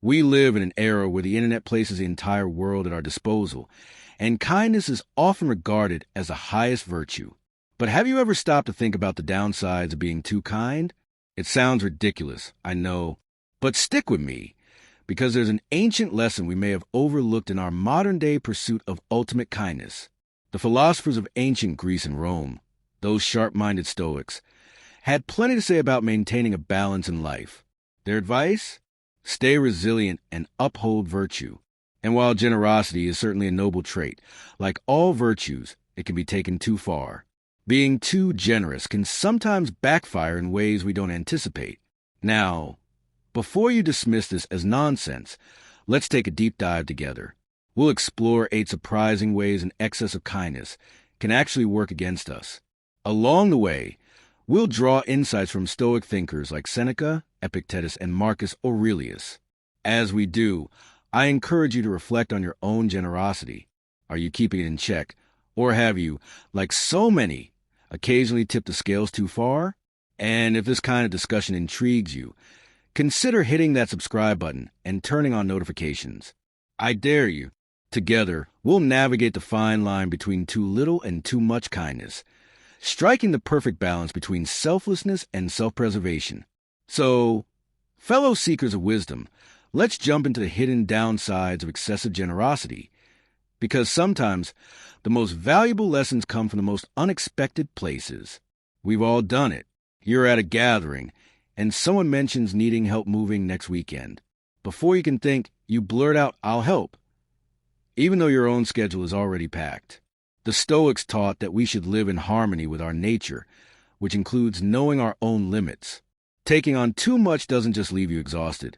We live in an era where the internet places the entire world at our disposal, and kindness is often regarded as the highest virtue. But have you ever stopped to think about the downsides of being too kind? It sounds ridiculous, I know, but stick with me, because there's an ancient lesson we may have overlooked in our modern-day pursuit of ultimate kindness. The philosophers of ancient Greece and Rome, those sharp-minded Stoics, had plenty to say about maintaining a balance in life. Their advice? Stay resilient and uphold virtue. And while generosity is certainly a noble trait, like all virtues, it can be taken too far. Being too generous can sometimes backfire in ways we don't anticipate. Now, before you dismiss this as nonsense, let's take a deep dive together. We'll explore 8 surprising ways an excess of kindness can actually work against us. Along the way, we'll draw insights from Stoic thinkers like Seneca, Epictetus, and Marcus Aurelius. As we do, I encourage you to reflect on your own generosity. Are you keeping it in check? Or have you, like so many, occasionally tipped the scales too far? And if this kind of discussion intrigues you, consider hitting that subscribe button and turning on notifications. I dare you. Together, we'll navigate the fine line between too little and too much kindness, striking the perfect balance between selflessness and self-preservation. So, fellow seekers of wisdom, let's jump into the hidden downsides of excessive generosity, because sometimes the most valuable lessons come from the most unexpected places. We've all done it. You're at a gathering, and someone mentions needing help moving next weekend. Before you can think, you blurt out, "I'll help," even though your own schedule is already packed. The Stoics taught that we should live in harmony with our nature, which includes knowing our own limits. Taking on too much doesn't just leave you exhausted.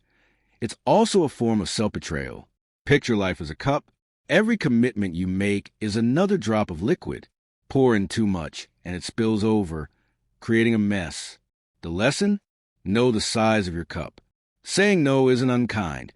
It's also a form of self-betrayal. Picture life as a cup. Every commitment you make is another drop of liquid. Pour in too much, and it spills over, creating a mess. The lesson? Know the size of your cup. Saying no isn't unkind.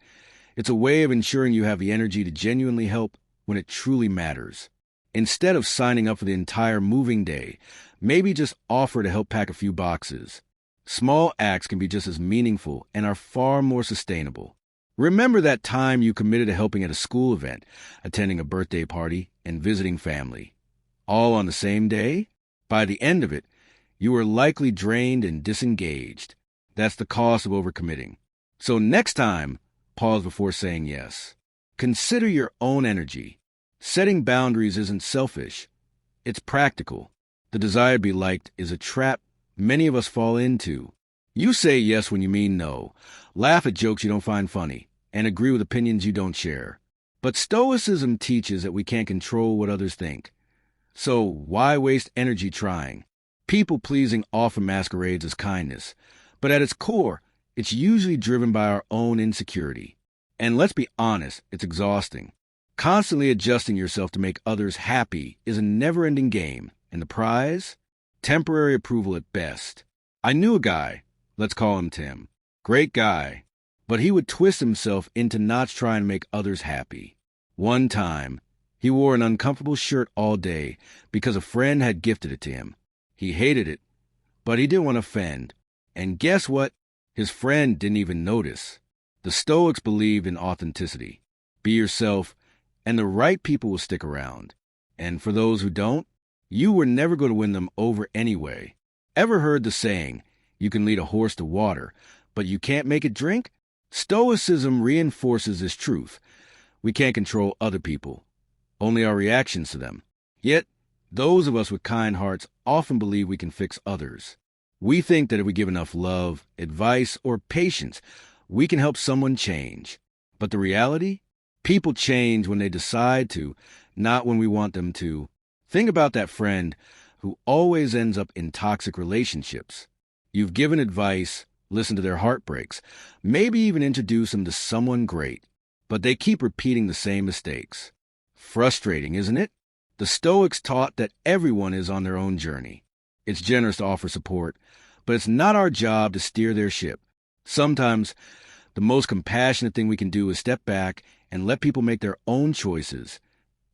It's a way of ensuring you have the energy to genuinely help when it truly matters. Instead of signing up for the entire moving day, maybe just offer to help pack a few boxes. Small acts can be just as meaningful and are far more sustainable. Remember that time you committed to helping at a school event, attending a birthday party, and visiting family. All on the same day? By the end of it, you were likely drained and disengaged. That's the cost of overcommitting. So next time, pause before saying yes. Consider your own energy. Setting boundaries isn't selfish. It's practical. The desire to be liked is a trap many of us fall into. You say yes when you mean no, laugh at jokes you don't find funny, and agree with opinions you don't share. But Stoicism teaches that we can't control what others think. So why waste energy trying? People-pleasing often masquerades as kindness, but at its core, it's usually driven by our own insecurity. And let's be honest, it's exhausting. Constantly adjusting yourself to make others happy is a never-ending game, and the prize? Temporary approval at best. I knew a guy, let's call him Tim. Great guy, but he would twist himself into not trying to make others happy. One time, he wore an uncomfortable shirt all day because a friend had gifted it to him. He hated it, but he didn't want to offend. And guess what? His friend didn't even notice. The Stoics believed in authenticity. Be yourself, and the right people will stick around. And for those who don't, you were never going to win them over anyway. Ever heard the saying, you can lead a horse to water, but you can't make it drink? Stoicism reinforces this truth. We can't control other people, only our reactions to them. Yet, those of us with kind hearts often believe we can fix others. We think that if we give enough love, advice, or patience, we can help someone change. But the reality? People change when they decide to, not when we want them to. Think about that friend who always ends up in toxic relationships. You've given advice, listened to their heartbreaks, maybe even introduced them to someone great, but they keep repeating the same mistakes. Frustrating, isn't it? The Stoics taught that everyone is on their own journey. It's generous to offer support, but it's not our job to steer their ship. Sometimes, the most compassionate thing we can do is step back and let people make their own choices,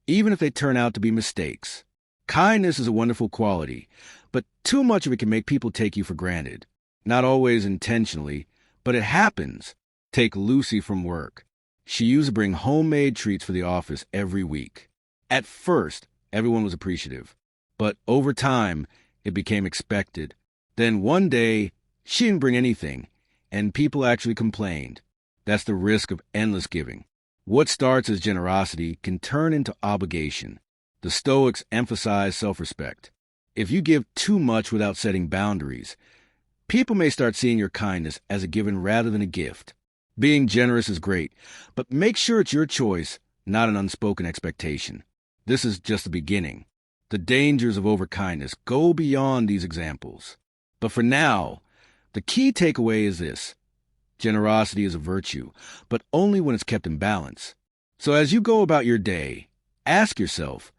even if they turn out to be mistakes. Kindness is a wonderful quality, but too much of it can make people take you for granted. Not always intentionally, but it happens. Take Lucy from work. She used to bring homemade treats for the office every week. At first, everyone was appreciative, but over time, it became expected. Then one day, she didn't bring anything, and people actually complained. That's the risk of endless giving. What starts as generosity can turn into obligation. The Stoics emphasize self-respect. If you give too much without setting boundaries, people may start seeing your kindness as a given rather than a gift. Being generous is great, but make sure it's your choice, not an unspoken expectation. This is just the beginning. The dangers of overkindness go beyond these examples. But for now, the key takeaway is this. Generosity is a virtue, but only when it's kept in balance. So as you go about your day, ask yourself,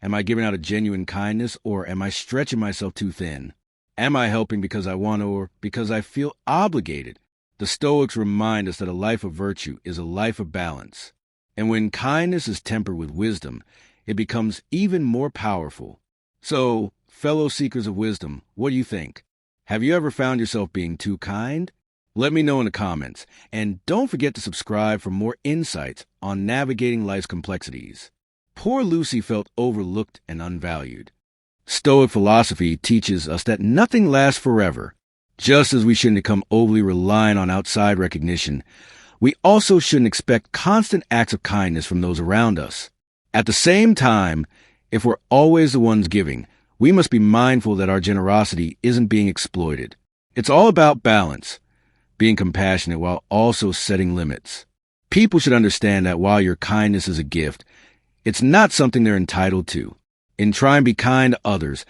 am I giving out a genuine kindness, or am I stretching myself too thin? Am I helping because I want to, or because I feel obligated? The Stoics remind us that a life of virtue is a life of balance. And when kindness is tempered with wisdom, it becomes even more powerful. So, fellow seekers of wisdom, what do you think? Have you ever found yourself being too kind? Let me know in the comments, and don't forget to subscribe for more insights on navigating life's complexities. Poor Lucy felt overlooked and unvalued. Stoic philosophy teaches us that nothing lasts forever. Just as we shouldn't become overly reliant on outside recognition, we also shouldn't expect constant acts of kindness from those around us. At the same time, if we're always the ones giving, we must be mindful that our generosity isn't being exploited. It's all about balance, being compassionate while also setting limits. People should understand that while your kindness is a gift, it's not something they're entitled to. In trying to be kind to others,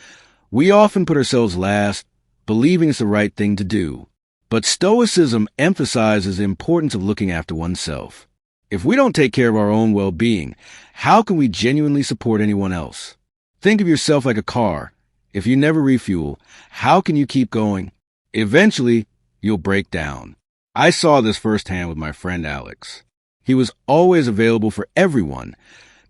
we often put ourselves last, believing it's the right thing to do. But Stoicism emphasizes the importance of looking after oneself. If we don't take care of our own well-being, how can we genuinely support anyone else? Think of yourself like a car. If you never refuel, how can you keep going? Eventually, you'll break down. I saw this firsthand with my friend Alex. He was always available for everyone,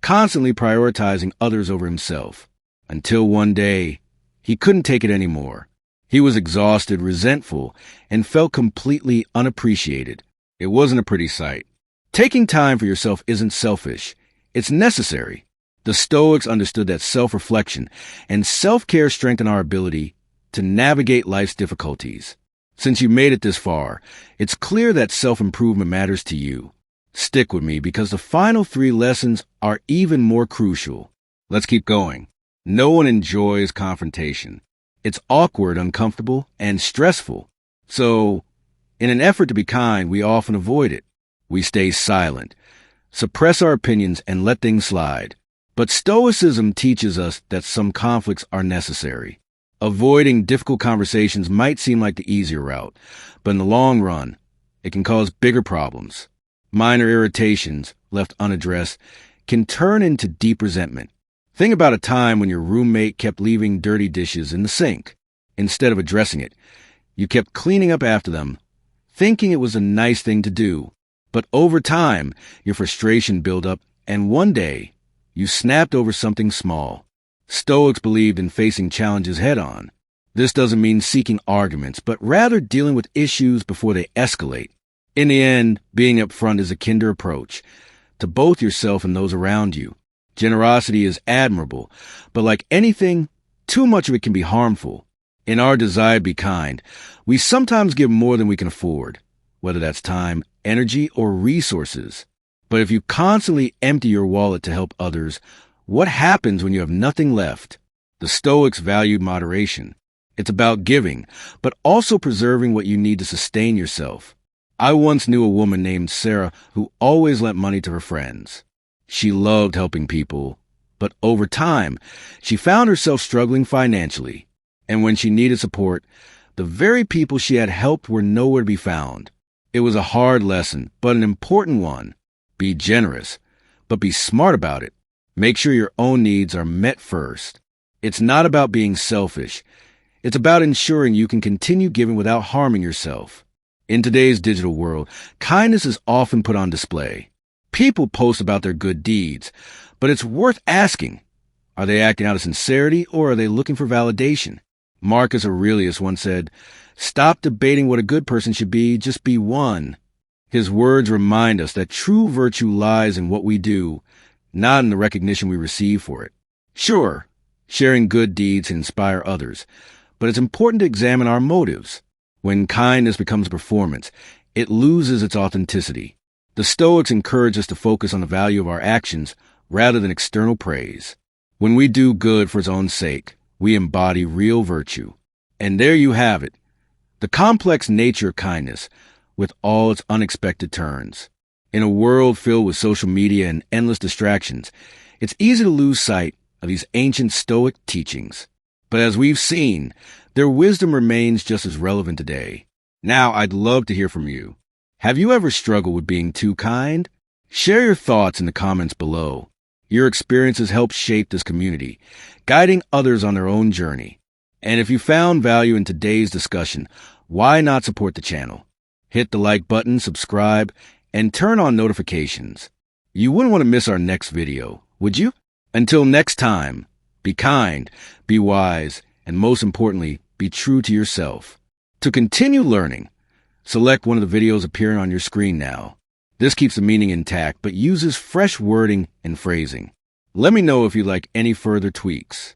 constantly prioritizing others over himself, until one day, he couldn't take it anymore. He was exhausted, resentful, and felt completely unappreciated. It wasn't a pretty sight. Taking time for yourself isn't selfish. It's necessary. The Stoics understood that self-reflection and self-care strengthen our ability to navigate life's difficulties. Since you made it this far, it's clear that self-improvement matters to you. Stick with me because the final 3 lessons are even more crucial. Let's keep going. No one enjoys confrontation. It's awkward, uncomfortable, and stressful. So, in an effort to be kind, we often avoid it. We stay silent, suppress our opinions, and let things slide. But Stoicism teaches us that some conflicts are necessary. Avoiding difficult conversations might seem like the easier route, but in the long run, it can cause bigger problems. Minor irritations, left unaddressed, can turn into deep resentment. Think about a time when your roommate kept leaving dirty dishes in the sink. Instead of addressing it, you kept cleaning up after them, thinking it was a nice thing to do. But over time, your frustration built up, and one day, you snapped over something small. Stoics believed in facing challenges head-on. This doesn't mean seeking arguments, but rather dealing with issues before they escalate. In the end, being upfront is a kinder approach to both yourself and those around you. Generosity is admirable, but like anything, too much of it can be harmful. In our desire to be kind, we sometimes give more than we can afford, whether that's time, energy, or resources. But if you constantly empty your wallet to help others, what happens when you have nothing left? The Stoics valued moderation. It's about giving, but also preserving what you need to sustain yourself. I once knew a woman named Sarah who always lent money to her friends. She loved helping people, but over time, she found herself struggling financially. And when she needed support, the very people she had helped were nowhere to be found. It was a hard lesson, but an important one. Be generous, but be smart about it. Make sure your own needs are met first. It's not about being selfish. It's about ensuring you can continue giving without harming yourself. In today's digital world, kindness is often put on display. People post about their good deeds, but it's worth asking, are they acting out of sincerity or are they looking for validation? Marcus Aurelius once said, "Stop debating what a good person should be, just be one." His words remind us that true virtue lies in what we do, not in the recognition we receive for it. Sure, sharing good deeds can inspire others, but it's important to examine our motives. When kindness becomes a performance, it loses its authenticity. The Stoics encourage us to focus on the value of our actions rather than external praise. When we do good for its own sake, we embody real virtue. And there you have it, the complex nature of kindness, with all its unexpected turns. In a world filled with social media and endless distractions, it's easy to lose sight of these ancient Stoic teachings. But as we've seen, their wisdom remains just as relevant today. Now, I'd love to hear from you. Have you ever struggled with being too kind? Share your thoughts in the comments below. Your experiences help shape this community, guiding others on their own journey. And if you found value in today's discussion, why not support the channel? Hit the like button, subscribe, and turn on notifications. You wouldn't want to miss our next video, would you? Until next time, be kind, be wise, and most importantly, be true to yourself. To continue learning, select one of the videos appearing on your screen now. This keeps the meaning intact, but uses fresh wording and phrasing. Let me know if you'd like any further tweaks.